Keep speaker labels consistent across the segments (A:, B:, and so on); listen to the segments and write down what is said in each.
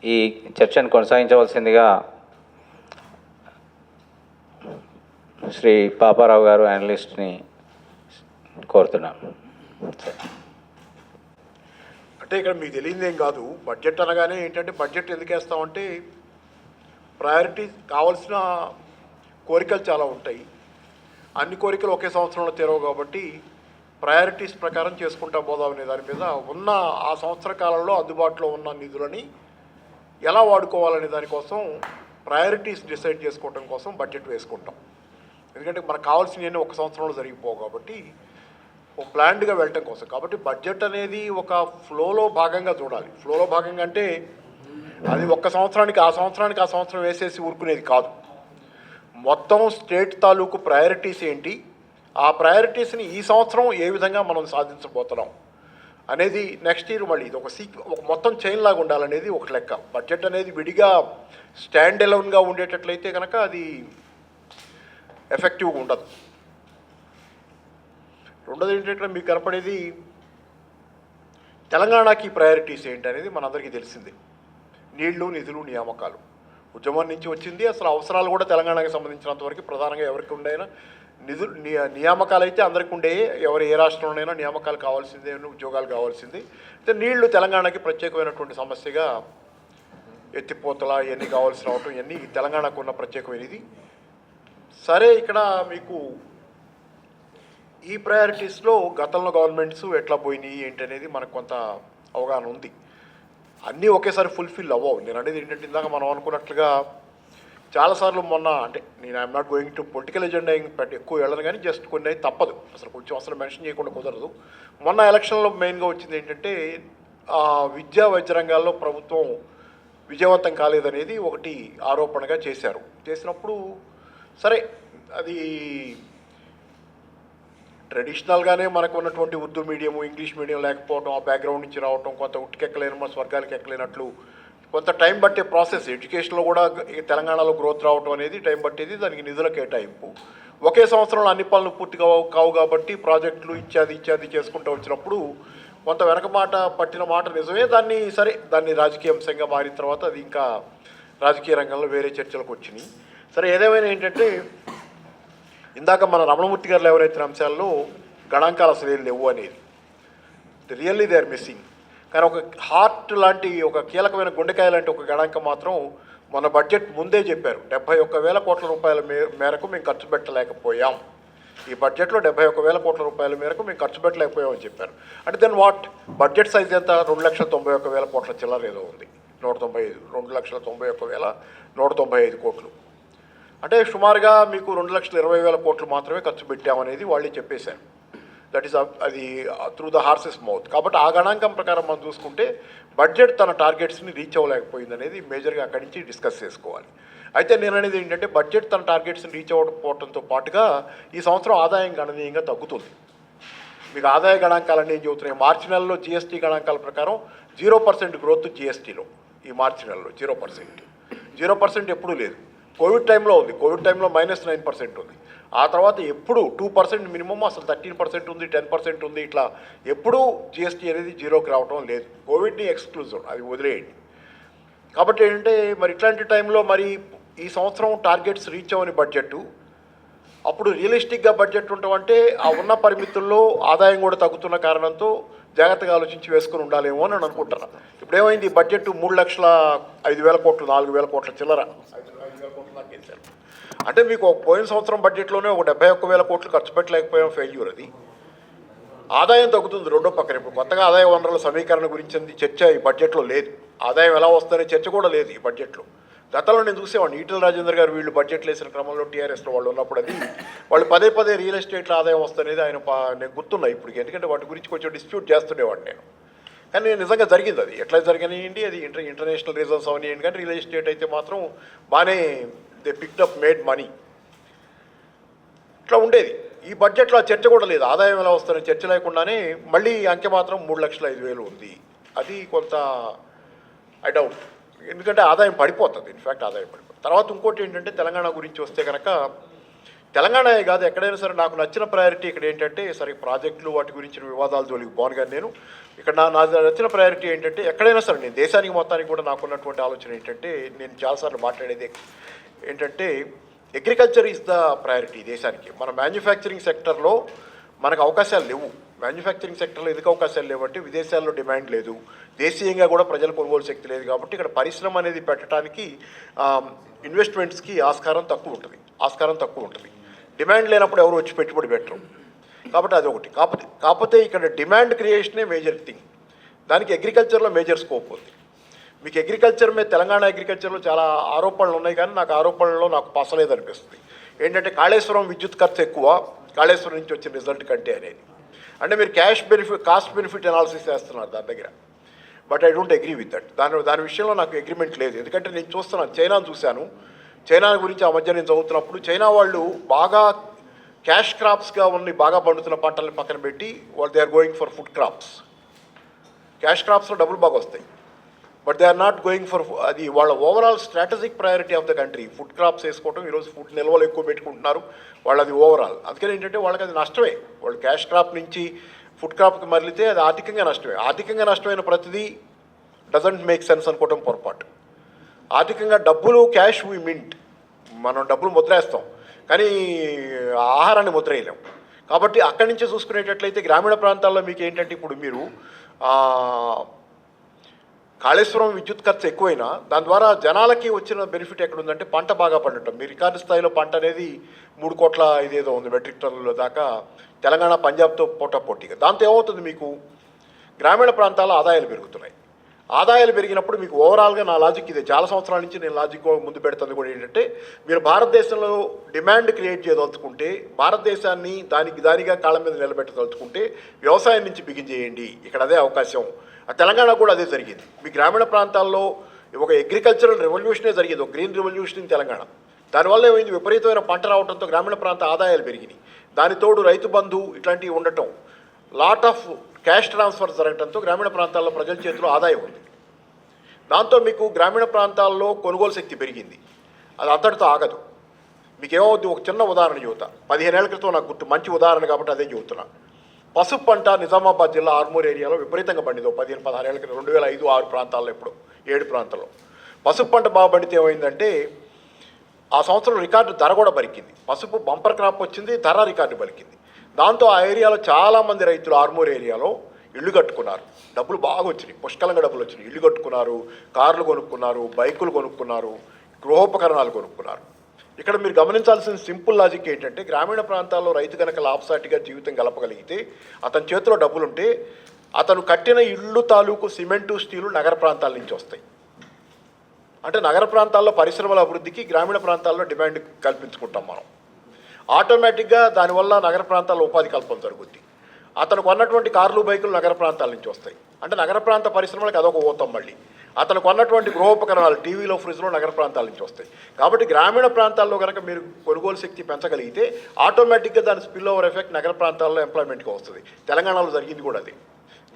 A: ఈ చర్చను కొనసాగించవలసిందిగా శ్రీ పాపారావు గారు అనలిస్ట్ని కోరుతున్నాను.
B: అంటే ఇక్కడ మీకు తెలియదేం కాదు, బడ్జెట్ అనగానే ఏంటంటే బడ్జెట్ ఎందుకు వేస్తామంటే ప్రయారిటీ కావాల్సిన కోరికలు చాలా ఉంటాయి. అన్ని కోరికలు ఒకే సంవత్సరంలో తీరవు కాబట్టి ప్రయారిటీస్ ప్రకారం చేసుకుంటా పోదామనే దాని మీద ఉన్న ఆ సంవత్సర కాలంలో అందుబాటులో ఉన్న నిధులని ఎలా వాడుకోవాలనే దానికోసం ప్రయారిటీస్ డిసైడ్ చేసుకోవడం కోసం బడ్జెట్ వేసుకుంటాం. ఎందుకంటే మనకు కావాల్సినవన్నీ ఒక సంవత్సరంలో జరిగిపోవు కాబట్టి ఒక ప్లాన్డ్గా వెళ్ళటం కోసం. కాబట్టి బడ్జెట్ అనేది ఒక ఫ్లోలో భాగంగా చూడాలి. ఫ్లోలో భాగంగా అంటే అది ఒక్క సంవత్సరానికి ఆ సంవత్సరం వేసేసి ఊరుకునేది కాదు. మొత్తం స్టేట్ తాలూకు ప్రయారిటీస్ ఏంటి, ఆ ప్రయారిటీస్ని ఈ సంవత్సరం ఏ విధంగా మనం సాధించబోతున్నాం అనేది నెక్స్ట్ ఇయర్ మళ్ళీ ఇది ఒక మొత్తం చైన్ లాగా ఉండాలనేది ఒక లెక్క. బడ్జెట్ అనేది విడిగా స్టాండ్ ఎలోన్గా ఉండేటట్లయితే కనుక అది ఎఫెక్టివ్గా ఉండదు. రెండోది ఏంటంటే మీకు కనపడేది తెలంగాణకి ప్రయారిటీస్ ఏంటి అనేది మనందరికీ తెలిసిందే. నీళ్లు, నిధులు, నియామకాలు ఉద్యమం నుంచి వచ్చింది. అసలు అవసరాలు కూడా తెలంగాణకి సంబంధించినంతవరకు ప్రధానంగా ఎవరికి ఉండైనా నియామకాలు అయితే అందరికీ ఉండేవి. ఎవరు ఏ రాష్ట్రంలోనైనా నియామకాలు కావాల్సిందే, ఉద్యోగాలు కావాల్సింది. అయితే నీళ్లు తెలంగాణకి ప్రత్యేకమైనటువంటి సమస్యగా ఎత్తిపోతల ఇవన్నీ కావాల్సి రావటం, ఇవన్నీ తెలంగాణకు ఉన్న ప్రత్యేకమైనది. సరే, ఇక్కడ మీకు ఈ ప్రయారిటీస్లో గతంలో గవర్నమెంట్స్ ఎట్లా పోయినాయి ఏంటి అనేది మనకు కొంత అవగాహన ఉంది. అన్నీ ఒకేసారి ఫుల్ఫిల్ అవ్వవు. నేను అనేది ఏంటంటే ఇందాక మనం అనుకున్నట్లుగా చాలాసార్లు మొన్న అంటే నేను I'm not going to political agenda ఎక్కువ వెళ్ళను, కానీ జస్ట్ కొన్ని అయితే తప్పదు, అసలు మెన్షన్ చేయకుండా కుదరదు. మొన్న ఎలక్షన్లో మెయిన్గా వచ్చింది ఏంటంటే విద్యా వైద్య రంగాల్లో ప్రభుత్వం విజయవంతం కాలేదనేది ఒకటి ఆరోపణగా చేశారు. చేసినప్పుడు సరే, అది ట్రెడిషనల్గానే మనకు ఉన్నటువంటి ఉర్దూ మీడియము, ఇంగ్లీష్ మీడియం లేకపోవడం, ఆ బ్యాక్గ్రౌండ్ నుంచి రావటం, కొంత ఉట్టికెక్కలేని స్వర్గాలకి ఎక్కలేనట్లు కొంత టైం పట్టే ప్రాసెస్. ఎడ్యుకేషన్లో కూడా తెలంగాణలో గ్రోత్ రావటం అనేది టైం పట్టేది. దానికి నిధుల కేటాయింపు ఒకే సంవత్సరంలో అన్ని పనులు పూర్తిగా కావు కాబట్టి ప్రాజెక్టులు ఇత్యాది చేసుకుంటూ వచ్చినప్పుడు కొంత వెనకమాట పట్టిన మాట నిజమే. దాన్ని రాజకీయ అంశంగా మారిన తర్వాత అది ఇంకా రాజకీయ రంగంలో వేరే చర్చలకు వచ్చినాయి. సరే, ఏదేమైనా ఏంటంటే ఇందాక మన రమణమూర్తి గారు ఎవరైతే అంశాల్లో గణాంకాలు అసలు ఏం లేవు అనేది రియల్లీ దే ఆర్ మిస్సింగ్. కానీ ఒక హార్ట్ లాంటి ఒక కీలకమైన గుండెకాయ లాంటి ఒక గణాంకం మాత్రం మన బడ్జెట్ ముందే చెప్పారు. 71,000 కోట్ల రూపాయల మేరకు మేము ఖర్చు పెట్టలేకపోయాం. ఈ బడ్జెట్లో 71,000 కోట్ల రూపాయల మేరకు మేము ఖర్చు పెట్టలేకపోయామని చెప్పారు. అంటే దెన్ వాట్? బడ్జెట్ సైజ్ ఎంత? 2,91,000 కోట్ల చిల్లర ఏదో ఉంది. 2,91,195 కోట్లు. అంటే సుమారుగా మీకు 2,20,000 కోట్లు మాత్రమే ఖర్చు పెట్టామనేది వాళ్ళే చెప్పేశారు. దట్ ఈస్ అది త్రూ ద హార్సెస్ మౌత్. కాబట్టి ఆ గణాంకం ప్రకారం మనం చూసుకుంటే బడ్జెట్ తన టార్గెట్స్ని రీచ్ అవ్వలేకపోయింది అనేది మేజర్గా అక్కడి నుంచి డిస్కస్ చేసుకోవాలి. అయితే నేను అనేది ఏంటంటే బడ్జెట్ తన టార్గెట్స్ని రీచ్ అవ్వకపోవడంతో పాటుగా ఈ సంవత్సరం ఆదాయం గణనీయంగా తగ్గుతుంది. మీకు ఆదాయ గణాంకాలన్నీ ఏం చెబుతున్నాయి? మార్చి నెలలో జిఎస్టీ గణాంకాల ప్రకారం 0% గ్రోత్ జిఎస్టీలో. ఈ మార్చి నెలలో 0% ఎప్పుడూ లేదు. కోవిడ్ టైంలో ఉంది. కోవిడ్ టైంలో -9% ఉంది. ఆ తర్వాత ఎప్పుడు 2% మినిమం, అసలు 13% ఉంది, 10% ఉంది. ఇట్లా ఎప్పుడూ జిఎస్టీ అనేది జీరోకి రావడం లేదు. కోవిడ్ని ఎక్స్క్లూజివ్, అది వదిలేయండి. కాబట్టి ఏంటంటే మరి ఇట్లాంటి టైంలో మరి ఈ సంవత్సరం టార్గెట్స్ రీచ్ అవ్వని బడ్జెట్, అప్పుడు రియలిస్టిక్గా బడ్జెట్ ఉండటమంటే ఆ ఉన్న పరిమితుల్లో ఆదాయం కూడా తగ్గుతున్న కారణంతో జాగ్రత్తగా ఆలోచించి వేసుకుని ఉండాలేమో అని అనుకుంటున్నాను. ఇప్పుడు ఏమైంది? బడ్జెట్ 3,05,000 కోట్లు, 4,000 కోట్ల చిల్లర, 5,000 కోట్లు దాకా వేశారు. అంటే మీకు పోయిన సంవత్సరం బడ్జెట్లోనే ఒక 71,000 కోట్లు ఖర్చు పెట్టలేకపోయాం, ఫెయిల్యూర్. అది ఆదాయం తగ్గుతుంది రెండో పక్కన. ఇప్పుడు కొత్తగా ఆదాయ వనరుల సమీకరణ గురించి చర్చ ఈ బడ్జెట్లో లేదు. ఆదాయం ఎలా వస్తుందనే చర్చ కూడా లేదు ఈ బడ్జెట్లో. గతంలో నేను చూసేవాడిని, ఈటెల రాజేందర్ గారు వీళ్ళు బడ్జెట్లు వేసిన క్రమంలో టీఆర్ఎస్లో వాళ్ళు ఉన్నప్పుడు అది వాళ్ళు పదే రియల్ ఎస్టేట్లో ఆదాయం వస్తనేది నేను గుర్తున్నా ఇప్పుడు. ఎందుకంటే వాటి గురించి కొంచెం డిస్ప్యూట్ చేస్తుండేవాడిని నేను. కానీ నిజంగా జరిగింది. అది ఎట్లా జరిగినాయండి, అది ఇంటర్నేషనల్ రీజన్స్ అవనియండి. కానీ రియల్ ఎస్టేట్ అయితే మాత్రం బాగానే they picked up, made money. ఇట్లా ఉండేది. ఈ బడ్జెట్లో ఆ చర్చ కూడా లేదు. ఆదాయం ఎలా వస్తుందని చర్చ లేకుండానే మళ్ళీ అంకె మాత్రం 3,05,000 ఉంది. అది కొంత ఐ డౌట్. ఎందుకంటే ఆదాయం పడిపోతుంది. ఇన్ఫ్యాక్ట్ ఆదాయం పడిపోతుంది. తర్వాత ఇంకోటి ఏంటంటే తెలంగాణ గురించి వస్తే కనుక తెలంగాణ కాదు, ఎక్కడైనా సరే నాకు నచ్చిన ప్రయారిటీ ఇక్కడ ఏంటంటే, సరే ప్రాజెక్టులు వాటి గురించిన వివాదాలు జోలికి పోను కానీ నేను ఇక్కడ నా నచ్చిన ప్రయారిటీ ఏంటంటే, ఎక్కడైనా సరే నేను దేశానికి మొత్తానికి కూడా నాకున్నటువంటి ఆలోచన ఏంటంటే, నేను చాలాసార్లు మాట్లాడేది ఏంటంటే, అగ్రికల్చర్ ఈజ్ ద ప్రయారిటీ దేశానికి. మన మ్యానుఫ్యాక్చరింగ్ సెక్టర్లో మనకు అవకాశాలు లేవు. మ్యానుఫ్యాక్చరింగ్ సెక్టర్లో ఎందుకు అవకాశాలు లేవంటే విదేశాల్లో డిమాండ్ లేదు, దేశీయంగా కూడా ప్రజల కొనుగోలు శక్తి లేదు. కాబట్టి ఇక్కడ పరిశ్రమ అనేది పెట్టడానికి ఇన్వెస్ట్మెంట్స్కి ఆస్కారం తక్కువ ఉంటుంది. డిమాండ్ లేనప్పుడు ఎవరు వచ్చి పెట్టుబడి పెట్టరు. కాబట్టి అదొకటి. కాకపోతే ఇక్కడ డిమాండ్ క్రియేషనే మేజర్ థింగ్. దానికి అగ్రికల్చర్లో మేజర్ స్కోప్ ఉంది. మీకు అగ్రికల్చర్ మీద తెలంగాణ అగ్రికల్చర్లో చాలా ఆరోపణలు ఉన్నాయి, కానీ నాకు ఆరోపణల్లో నాకు పసలేదు అనిపిస్తుంది. ఏంటంటే కాళేశ్వరం విద్యుత్ ఖర్చు ఎక్కువ కాళేశ్వరం నుంచి వచ్చిన రిజల్ట్ కంటే అనేది. అంటే మీరు కాస్ట్ బెనిఫిట్ అనాలిసిస్ చేస్తున్నారు దాని దగ్గర. But I don't agree with that. దాని విషయంలో నాకు అగ్రిమెంట్ లేదు. ఎందుకంటే నేను చూస్తున్నాను, చైనాను చూశాను. చైనా గురించి ఆ మధ్య నేను చదువుతున్నప్పుడు చైనా వాళ్ళు బాగా క్యాష్ క్రాప్స్గా ఉన్న బాగా పండుతున్న పంటలను పక్కన పెట్టి they are going for food crops. Cash క్రాప్స్లో డబ్బులు బాగా వస్తాయి, but they are not going for అది వాళ్ళ overall strategic priority of the country. Food crops వేసుకోవడం, ఈరోజు ఫుడ్ నిల్వలు ఎక్కువ పెట్టుకుంటున్నారు వాళ్ళు, అది ఓవరాల్. అందుకని ఏంటంటే వాళ్ళకి అది నష్టమే. వాళ్ళు క్యాష్ క్రాప్ నుంచి ఫుడ్ క్రాప్కి మరలితే అది ఆర్థికంగా నష్టమే. ఆర్థికంగా నష్టమైన ప్రతిదీ డజంట్ మేక్ సెన్స్ అనుకోవడం పొరపాటు. ఆర్థికంగా డబ్బులు క్యాష్ వీ మింట్, మనం డబ్బులు ముద్రేస్తాం కానీ ఆహారాన్ని ముద్రేయలేం. కాబట్టి అక్కడి నుంచి చూసుకునేటట్లయితే గ్రామీణ ప్రాంతాల్లో మీకు ఏంటంటే, ఇప్పుడు మీరు కాళేశ్వరం విద్యుత్ ఖర్చు ఎక్కువైనా దాని ద్వారా జనాలకి వచ్చిన బెనిఫిట్ ఎక్కడుందంటే పంట బాగా పండటం. మీ రికార్డు స్థాయిలో పంట అనేది 3 కోట్ల ఇదేదో ఉంది మెట్రిక్ టన్నుల దాకా తెలంగాణ పంజాబ్తో పోటాపోటీగా. దాంతో ఏమవుతుంది, మీకు గ్రామీణ ప్రాంతాల్లో ఆదాయాలు పెరుగుతున్నాయి. ఆదాయాలు పెరిగినప్పుడు మీకు ఓవరాల్గా నా లాజిక్ ఇదే, చాలా సంవత్సరాల నుంచి నేను లాజిక్ ముందు పెడుతుంది కూడా ఏంటంటే, మీరు భారతదేశంలో డిమాండ్ క్రియేట్ చేయదలుచుకుంటే, భారతదేశాన్ని దానిగా కాళ్ళ మీద నిలబెట్టదలుచుకుంటే వ్యవసాయం నుంచి బిగించేయండి. ఇక్కడ అదే అవకాశం. ఆ తెలంగాణ కూడా అదే జరిగింది. మీ గ్రామీణ ప్రాంతాల్లో ఒక అగ్రికల్చరల్ రెవల్యూషనే జరిగింది, ఒక గ్రీన్ రెవల్యూషన్ ఇన్ తెలంగాణ. దానివల్ల ఏమైంది, విపరీతమైన పంట రావడంతో గ్రామీణ ప్రాంత ఆదాయాలు పెరిగినాయి. దానితోడు రైతు బంధు ఇట్లాంటివి ఉండటం, లాట్ ఆఫ్ క్యాష్ ట్రాన్స్ఫర్ జరగడంతో గ్రామీణ ప్రాంతాల్లో ప్రజల చేతిలో ఆదాయం ఉంది. దాంతో మీకు గ్రామీణ ప్రాంతాల్లో కొనుగోలు శక్తి పెరిగింది. అది అంతటితో ఆగదు. మీకేమవుద్ది, ఒక చిన్న ఉదాహరణ చెబుతా. 15 ఏళ్ల క్రితం నాకు గుర్తు, మంచి ఉదాహరణ కాబట్టి అదే చెబుతున్నా. పసుపు పంట నిజామాబాద్ జిల్లా ఆర్మూర్ ఏరియాలో విపరీతంగా పండింది. 15-16 ఏళ్ళ క్రితం 2005-6 ప్రాంతాల్లో, ఇప్పుడు 7 ప్రాంతాల్లో పసుపు పంట బాగా పండితే ఏమైందంటే, ఆ సంవత్సరం రికార్డు ధర కూడా పలికింది. పసుపు బంపర్ క్రాప్ వచ్చింది, ధర రికార్డు పలికింది. దాంతో ఆ ఏరియాలో చాలామంది రైతులు ఆర్మూర్ ఏరియాలో ఇళ్ళు కట్టుకున్నారు. డబ్బులు బాగా వచ్చినాయి, పుష్కలంగా డబ్బులు వచ్చినాయి. ఇళ్ళు కట్టుకున్నారు, కార్లు కొనుక్కున్నారు, బైకులు కొనుక్కున్నారు, గృహోపకరణాలు కొనుక్కున్నారు. ఇక్కడ మీరు గమనించాల్సిన సింపుల్ లాజిక్ ఏంటంటే, గ్రామీణ ప్రాంతాల్లో రైతు కనుక లాభసాటిగా జీవితం గలపగలిగితే, అతని చేతిలో డబ్బులుంటే, అతను కట్టిన ఇళ్ళు తాలూకు సిమెంటు స్టీలు నగర ప్రాంతాల నుంచి వస్తాయి. అంటే నగర ప్రాంతాల్లో పరిశ్రమల అభివృద్ధికి గ్రామీణ ప్రాంతాల్లో డిమాండ్ కల్పించుకుంటాం మనం. ఆటోమేటిక్గా దానివల్ల నగర ప్రాంతాల్లో ఉపాధి కల్పన జరుగుద్ది. అతను కొన్నటువంటి కార్లు బైకులు నగర ప్రాంతాల నుంచి వస్తాయి. అంటే నగర ప్రాంత పరిశ్రమలకు అదొక ఊతం. మళ్ళీ అతను కొన్నటువంటి గృహోపకరణాలు, టీవీలో, ఫ్రిడ్జ్లో నగర ప్రాంతాల నుంచి వస్తాయి. కాబట్టి గ్రామీణ ప్రాంతాల్లో కనుక మీరు కొనుగోలు శక్తి పెంచగలిగితే ఆటోమేటిక్గా దాని స్పిల్ ఓవర్ ఎఫెక్ట్ నగర ప్రాంతాల్లో ఎంప్లాయ్మెంట్కి వస్తుంది. తెలంగాణలో జరిగింది కూడా అది.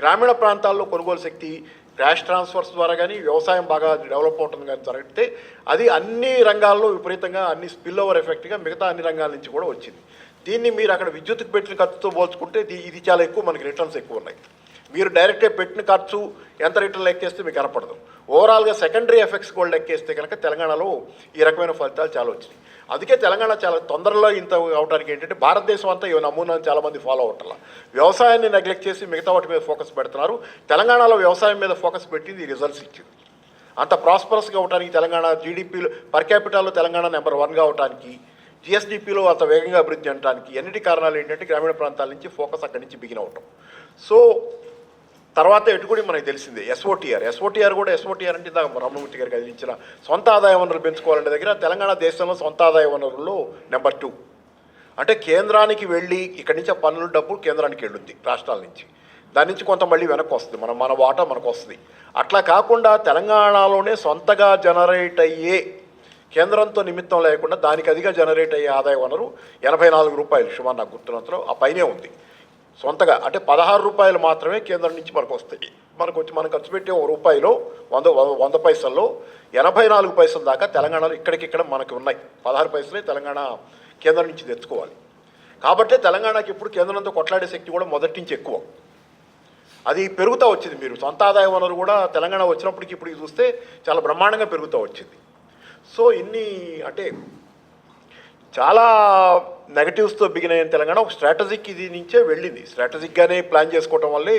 B: గ్రామీణ ప్రాంతాల్లో కొనుగోలు శక్తి క్యాష్ ట్రాన్స్ఫర్స్ ద్వారా కానీ, వ్యవసాయం బాగా డెవలప్ అవటం కానీ జరిగితే అది అన్ని రంగాల్లో విపరీతంగా అన్ని స్పిల్ ఓవర్ ఎఫెక్ట్గా మిగతా అన్ని రంగాల నుంచి కూడా వచ్చింది. దీన్ని మీరు అక్కడ విద్యుత్తుకు పెట్టిన ఖర్చుతో పోల్చుకుంటే ఇది చాలా ఎక్కువ, మనకి రిటర్న్స్ ఎక్కువ ఉన్నాయి. మీరు డైరెక్ట్గా పెట్టిన ఖర్చు ఎంత రిటర్న్ లెక్కేస్తే మీకు కనపడదు. ఓవరాల్గా సెకండరీ ఎఫెక్ట్స్ కూడా లెక్కేస్తే కనుక తెలంగాణలో ఈ రకమైన ఫలితాలు చాలా వచ్చినాయి. అందుకే తెలంగాణ చాలా తొందరలో ఇంత అవడానికి ఏంటంటే, భారతదేశం అంతా ఈ నమూనాను చాలామంది ఫాలో అవట్లా. వ్యవసాయాన్ని నెగ్లెక్ట్ చేసి మిగతా వాటి మీద ఫోకస్ పెడుతున్నారు. తెలంగాణలో వ్యవసాయం మీద ఫోకస్ పెట్టింది, ఈ రిజల్ట్స్ ఇచ్చింది. అంత ప్రాస్పరస్గా అవడానికి, తెలంగాణ జీడిపిలో పర్ క్యాపిటల్లో తెలంగాణ నెంబర్ 1గా అవడానికి, జిఎస్డిపిలో అంత వేగంగా అభివృద్ధి చెందడానికి అన్నిటి కారణాలు ఏంటంటే గ్రామీణ ప్రాంతాల నుంచి ఫోకస్ అక్కడి నుంచి బిగిన్ అవటం. సో తర్వాత ఎటుకుడి మనకు తెలిసిందే ఎస్ఓటీఆర్ కూడా అంటే రమణమూర్తి గారికి అందించిన సొంత ఆదాయ వనరులు పెంచుకోవాలంటే దగ్గర తెలంగాణ దేశంలో సొంత ఆదాయ వనరుల్లో నెంబర్ 2. అంటే కేంద్రానికి వెళ్ళి ఇక్కడి నుంచి ఆ పన్నుల డబ్బు కేంద్రానికి వెళ్ళుద్ది రాష్ట్రాల నుంచి. దాని నుంచి కొంత మళ్ళీ వెనక్కి వస్తుంది, మన వాటా మనకు వస్తుంది. అట్లా కాకుండా తెలంగాణలోనే సొంతగా జనరేట్ అయ్యే, కేంద్రంతో నిమిత్తం లేకుండా దానికి అదిగా జనరేట్ అయ్యే ఆదాయ వనరు 84 రూపాయలు సుమారు నాకు గుర్తున్నంతలో ఆ పైనే ఉంది సొంతగా. అంటే 16 రూపాయలు మాత్రమే కేంద్రం నుంచి మనకు వస్తాయి. మనం ఖర్చు పెట్టే రూపాయిలో 100 పైసల్లో 84 పైసల దాకా తెలంగాణలో ఇక్కడికిక్కడ మనకు ఉన్నాయి. 16 పైసలే తెలంగాణ కేంద్రం నుంచి తెచ్చుకోవాలి. కాబట్టి తెలంగాణకి ఇప్పుడు కేంద్రంతో కొట్లాడే శక్తి కూడా మొదటి నుంచి ఎక్కువ. అది పెరుగుతూ వచ్చింది. మీరు సొంత ఆదాయ వనరు కూడా తెలంగాణ వచ్చినప్పటికి ఇప్పుడు చూస్తే చాలా బ్రహ్మాండంగా పెరుగుతూ వచ్చింది. సో ఇన్ని అంటే చాలా నెగటివ్స్తో బిగిన్ అయిన తెలంగాణ ఒక స్ట్రాటజిక్ ఇది నుంచే వెళ్ళింది. స్ట్రాటజిక్గానే ప్లాన్ చేసుకోవటం వల్లే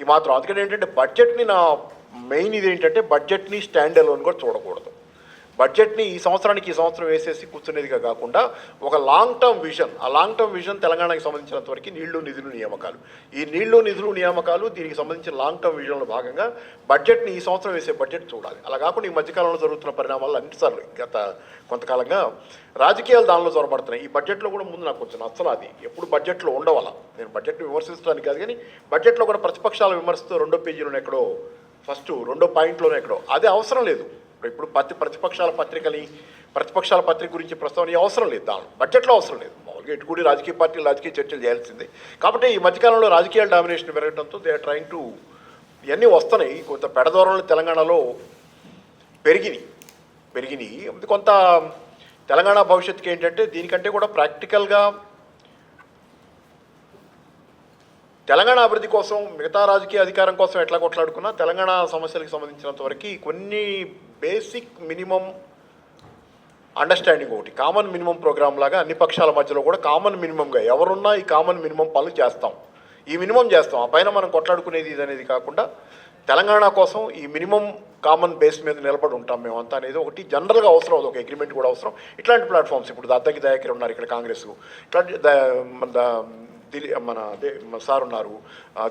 B: ఈ మాత్రం. అందుకని ఏంటంటే బడ్జెట్ని నా మెయిన్ ఇది ఏంటంటే బడ్జెట్ని స్టాండ్ అలోన్ కూడా చూడకూడదు. బడ్జెట్ని ఈ సంవత్సరం వేసేసి కూర్చునేదిగా కాకుండా ఒక లాంగ్ టర్మ్ విజన్, ఆ లాంగ్ టర్మ్ విజన్ తెలంగాణకి సంబంధించినంత వరకు నీళ్లు నిధులు నియామకాలు, ఈ నీళ్లు నిధులు నియామకాలు దీనికి సంబంధించిన లాంగ్ టర్మ్ విజన్లో భాగంగా బడ్జెట్ని ఈ సంవత్సరం వేసే బడ్జెట్ చూడాలి. అలా కాకుండా ఈ మధ్యకాలంలో జరుగుతున్న పరిణామాలు అన్నిసార్లు గత కొంతకాలంగా రాజకీయాలు దానిలో చొరబడుతున్నాయి. ఈ బడ్జెట్లో కూడా ముందు నాకు కొంచెం నచ్చలు. అది ఎప్పుడు బడ్జెట్లో ఉండవాల. నేను బడ్జెట్ని విమర్శించడానికి కాదు, కానీ బడ్జెట్లో కూడా ప్రతిపక్షాల విమర్శతో 2వ పేజీలోనే ఎక్కడో ఫస్ట్ 2వ పాయింట్లోనే ఎక్కడో అది అవసరం లేదు. ఇప్పుడు ప్రతిపక్షాల పత్రిక గురించి ప్రస్తావన అవసరం లేదు. దాని బడ్జెట్లో అవసరం లేదు. మామూలుగా ఇటు కూడా రాజకీయ పార్టీలు రాజకీయ చర్చలు చేయాల్సిందే. కాబట్టి ఈ మధ్యకాలంలో రాజకీయాల డామినేషన్ పెరగడంతో దే ఆర్ ట్రయింగ్ టు ఇవన్నీ వస్తున్నాయి. కొంత పెడదూరంలో తెలంగాణలో పెరిగినాయి. కొంత తెలంగాణ భవిష్యత్తుకి ఏంటంటే దీనికంటే కూడా ప్రాక్టికల్గా తెలంగాణ అభివృద్ధి కోసం మిగతా రాజకీయ అధికారం కోసం ఎట్లా కొట్లాడుకున్నా తెలంగాణ సమస్యలకు సంబంధించినంత వరకు కొన్ని బేసిక్ మినిమం అండర్స్టాండింగ్ ఒకటి కామన్ మినిమం ప్రోగ్రామ్ లాగా అన్ని పక్షాల మధ్యలో కూడా కామన్ మినిమంగా ఎవరున్నా ఈ కామన్ మినిమం పనులు చేస్తాం, ఈ మినిమం చేస్తాం. ఆ పైన మనం కొట్లాడుకునేది ఇది అనేది కాకుండా తెలంగాణ కోసం ఈ మినిమం కామన్ బేస్ మీద నిలబడి ఉంటాం మేమంతా అనేది ఒకటి జనరల్గా అవసరం. అది ఒక అగ్రిమెంట్ కూడా అవసరం. ఇట్లాంటి ప్లాట్ఫామ్స్ ఇప్పుడు అద్దకి దయాకర్ ఉన్నారు ఇక్కడ కాంగ్రెస్, ఇట్లాంటి మన సార్ ఉన్నారు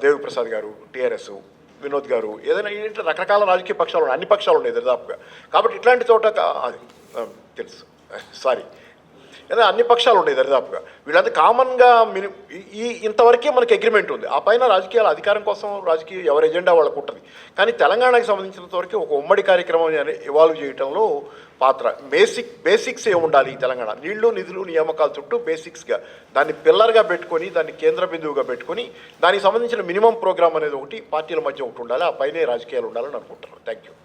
B: దేవిప్రసాద్ గారు టీఆర్ఎస్, వినోద్ గారు, ఏదైనా ఏంటంటే రకరకాల రాజకీయ పక్షాలు ఉన్నాయి, అన్ని పక్షాలు ఉన్నాయి దరిదాపుగా. కాబట్టి ఇట్లాంటి చోట తెలుసు ఏదైనా అన్ని పక్షాలు ఉన్నాయి దరిదాపుగా. వీళ్ళంతా కామన్గా ఇంతవరకే మనకి అగ్రిమెంట్ ఉంది. ఆ పైన రాజకీయాల అధికారం కోసం రాజకీయ ఎవరి ఎజెండా వాళ్ళకు ఉంటుంది. కానీ తెలంగాణకి సంబంధించినంత వరకు ఒక ఉమ్మడి కార్యక్రమం ఇవాల్వ్ చేయడంలో పాత్ర బేసిక్స్ ఏ ఉండాలి. తెలంగాణ నీళ్లు నిధులు నియామకాల చుట్టూ బేసిక్స్గా దాన్ని పిల్లర్గా పెట్టుకొని దాన్ని కేంద్ర బిందువుగా పెట్టుకొని దానికి సంబంధించిన మినిమం ప్రోగ్రామ్ అనేది ఒకటి పార్టీల మధ్య ఒకటి ఉండాలి. ఆ పైనే రాజకీయాలు ఉండాలని అనుకుంటున్నాను. Thank you.